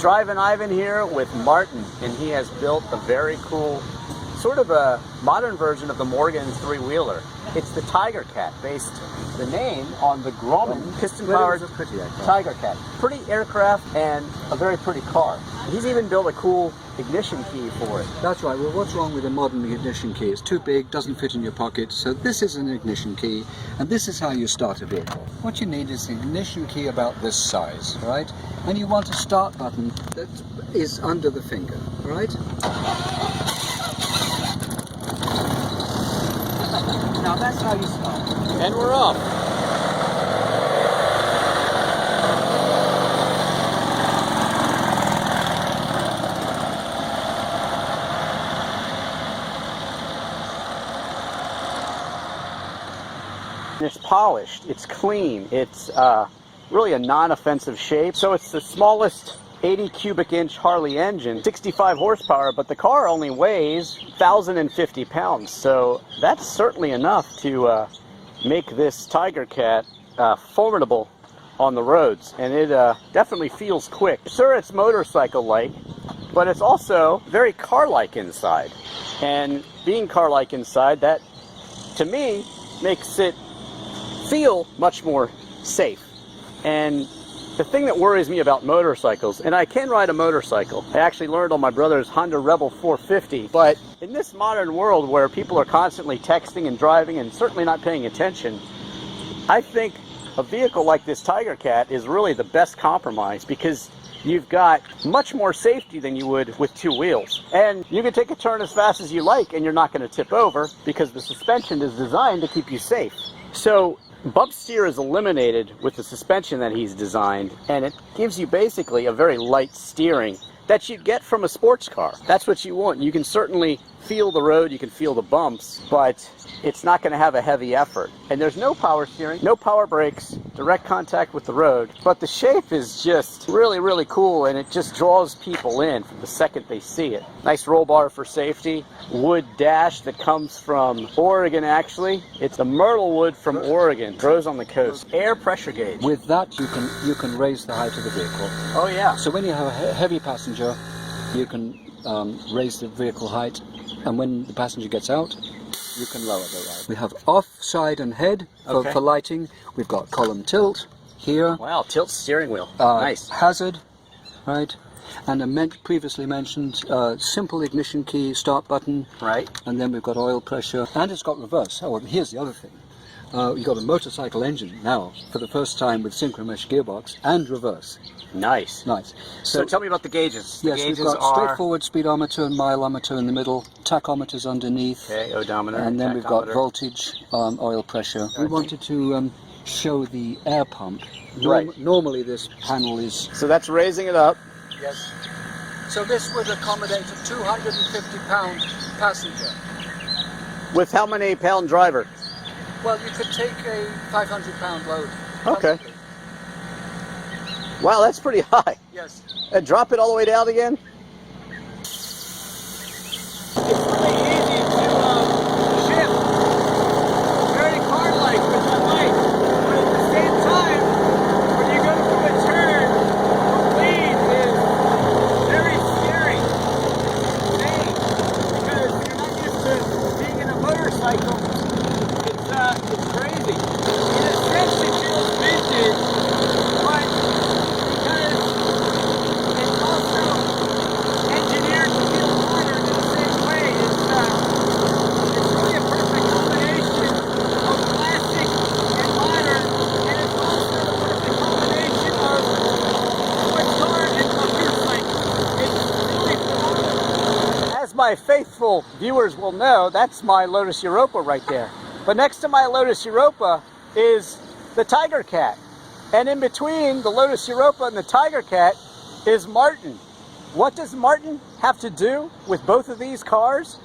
Drivin Ivan here with Martin, and he has built a very cool, sort of a modern version of the Morgan's three-wheeler. It's the Tiger Cat, based the name on the Grumman piston-powered Tiger Cat. Pretty aircraft and a very pretty car. He's even built a cool ignition key for it. That's right. Well, what's wrong with a modern ignition key? It's too big, doesn't fit in your pocket. So this is an ignition key, and this is how you start a vehicle. What you need is an ignition key about this size, right? And you want a start button that is under the finger, right? Now that's how you start. And we're off. It's polished, it's clean, it's really a non-offensive shape. So it's the smallest 80 cubic inch Harley engine, 65 horsepower, but the car only weighs 1,050 pounds. So that's certainly enough to make this Tiger Cat formidable on the roads. And it definitely feels quick. Sure, it's motorcycle-like, but it's also very car-like inside. And being car-like inside, that, to me, makes it feel much more safe. And the thing that worries me about motorcycles, and I can ride a motorcycle, I actually learned on my brother's Honda Rebel 450, but in this modern world where people are constantly texting and driving and certainly not paying attention, I think a vehicle like this Tiger Cat is really the best compromise, because you've got much more safety than you would with two wheels. And you can take a turn as fast as you like and you're not going to tip over, because the suspension is designed to keep you safe. So bump steer is eliminated with the suspension that he's designed, and it gives you basically a very light steering that you'd get from a sports car. That's what you want. You can certainly feel the road, you can feel the bumps, but it's not going to have a heavy effort. And there's no power steering, no power brakes, direct contact with the road, but the shape is just really, really cool, and it just draws people in from the second they see it. Nice roll bar for safety, wood dash that comes from Oregon actually. It's the myrtle wood from Oregon, grows on the coast. Air pressure gauge. With that, you can raise the height of the vehicle. Oh yeah. So when you have a heavy passenger, you can raise the vehicle height, and when the passenger gets out, you can lower the height. We have off, side and head for lighting. We've got column tilt here. Wow, tilt steering wheel. Nice. Hazard, right? And a previously mentioned simple ignition key, start button. Right. And then we've got oil pressure, and it's got reverse. Oh, and here's the other thing. You've got a motorcycle engine now, for the first time, with synchromesh gearbox and reverse. Nice. Nice. So tell me about the gauges. The yes, gauges we've got straightforward speedometer and mileometer in the middle, tachometers underneath. Okay, odometer. And then we've got voltage, oil pressure. We wanted to show the air pump. Right. Normally this panel is... So that's raising it up. Yes. So this would accommodate a 250-pound passenger. With how many pound driver? Well, you could take a 500-pound load. Okay. Wow, that's pretty high. Yes. And drop it all the way down again? It's really easy to shift. Very car-like with the light. But at the same time, when you go to do a turn, the lead is very scary. Because you're not used to being in a motorcycle. It's crazy. It essentially feels vintage, but because it's also engineered to feel modern in the same way, it's really a perfect combination of classic and modern, and it's also the perfect combination of sports car and motorcycle. It's really phenomenal. As my faithful viewers will know, that's my Lotus Europa right there. But next to my Lotus Europa is the Tiger Cat. And in between the Lotus Europa and the Tiger Cat is Martin. What does Martin have to do with both of these cars?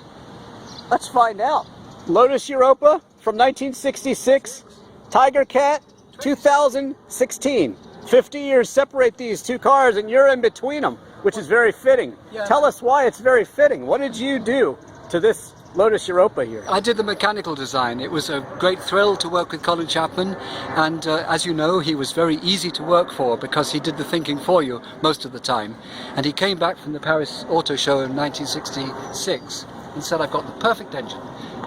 Let's find out. Lotus Europa from 1966, Tiger Cat 2016. 50 years separate these two cars, and you're in between them, which is very fitting. Yeah. Tell us why it's very fitting. What did you do to this Lotus Europa here. I did the mechanical design. It was a great thrill to work with Colin Chapman, and as you know, he was very easy to work for because he did the thinking for you most of the time. And he came back from the Paris Auto Show in 1966 and said, I've got the perfect engine.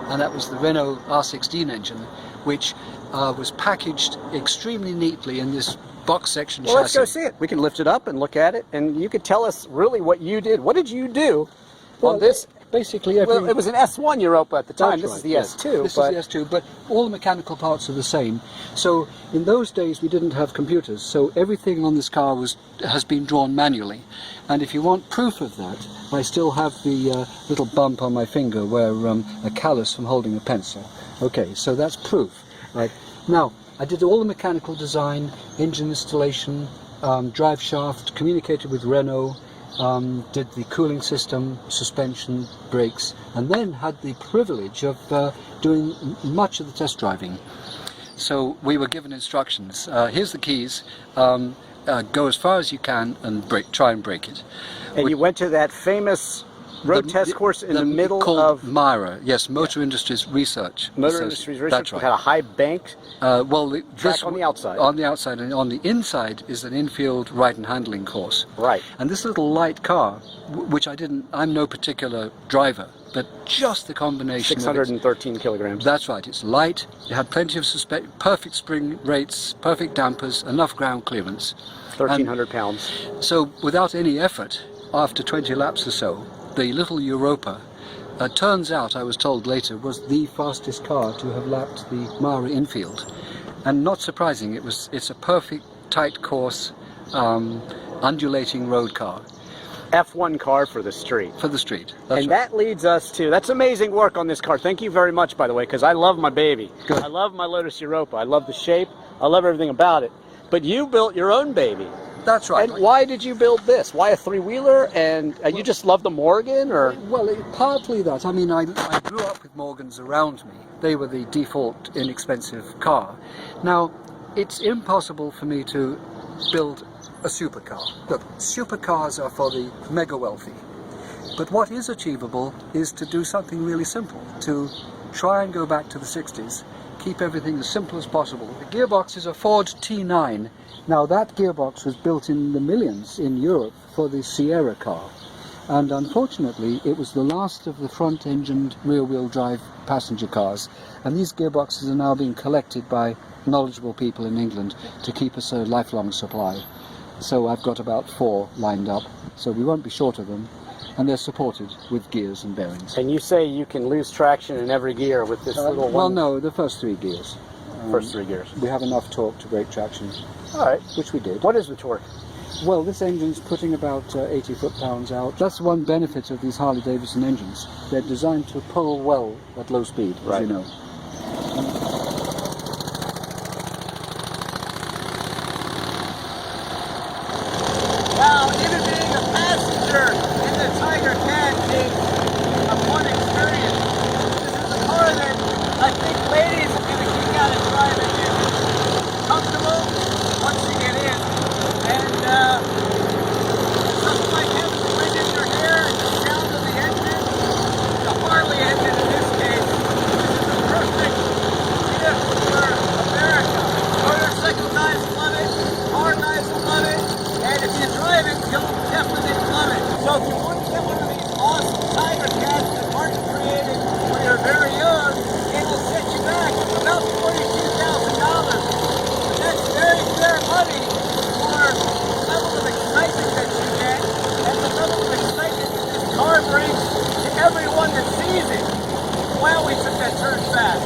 And that was the Renault R16 engine, which was packaged extremely neatly in this box section Well, let's chassis. go see it. We can lift it up and look at it, and you could tell us really what you did. What did you do on this? Basically, every... Well, it was an S1 Europa at the time. That's This is right, the yes. S2. This but is the S2, but all the mechanical parts are the same. So in those days we didn't have computers, so everything on this car has been drawn manually. And if you want proof of that, I still have the little bump on my finger where a callus from holding a pencil. Okay, so that's proof. Right. Now, I did all the mechanical design, engine installation, drive shaft, communicated with Renault, did the cooling system, suspension, brakes, and then had the privilege of doing much of the test driving. So we were given instructions. Here's the keys. Go as far as you can and try and break it. And you went to that famous road test course in the middle called of MIRA, yes, Motor Industries Research. Motor Industries Research. That's right. Had a high bank track on the outside. On the outside, and on the inside is an infield ride and handling course. Right. And this little light car, which I'm no particular driver, but just the combination 613 kilograms. That's right, it's light, it had plenty of perfect spring rates, perfect dampers, enough ground clearance. 1,300 pounds. So without any effort, after 20 laps or so, the little Europa, turns out, I was told later, was the fastest car to have lapped the Mara infield. And not surprising, it's a perfect tight course, undulating road car. F1 car for the street. For the street, that's and right. that leads us to, that's amazing work on this car. Thank you very much, by the way, because I love my baby. Good. I love my Lotus Europa. I love the shape. I love everything about it. But you built your own baby. That's right. And why did you build this? Why a three-wheeler? And you just love the Morgan, or? Well, partly that. I mean, I grew up with Morgans around me. They were the default inexpensive car. Now, it's impossible for me to build a supercar. Look, supercars are for the mega wealthy. But what is achievable is to do something really simple, to try and go back to the 60s, keep everything as simple as possible. The gearbox is a Ford T9. Now that gearbox was built in the millions in Europe for the Sierra car. And unfortunately, it was the last of the front-engined rear-wheel drive passenger cars. And these gearboxes are now being collected by knowledgeable people in England to keep us a lifelong supply. So I've got about 4 lined up, so we won't be short of them. And they're supported with gears and bearings. And you say you can lose traction in every gear with this little one? Well, no, the first 3 gears. First 3 gears. We have enough torque to break traction. All right. Which we did. What is the torque? Well, this engine's putting about 80 foot-pounds out. That's one benefit of these Harley-Davidson engines. They're designed to pull well at low speed, as you know. Now, even being a passenger in the Tiger Cat takes a fun experience. This is a car that I think ladies are going to kick out and drive it in. Comfortable once you get in. And something like having the wind in your hair and the sound of the engine, the Harley engine in this case, this is the perfect gift for America. Motorcycle guys love it, car guys love it. And if you drive it, you'll definitely love it. So if you want to get one of these awesome Tiger Cats that Martin created when you were very young, it will set you back about $42,000. That's very fair money for the level of excitement that you get and the level of excitement that this car brings to everyone that sees it. Wow, we took that turn fast.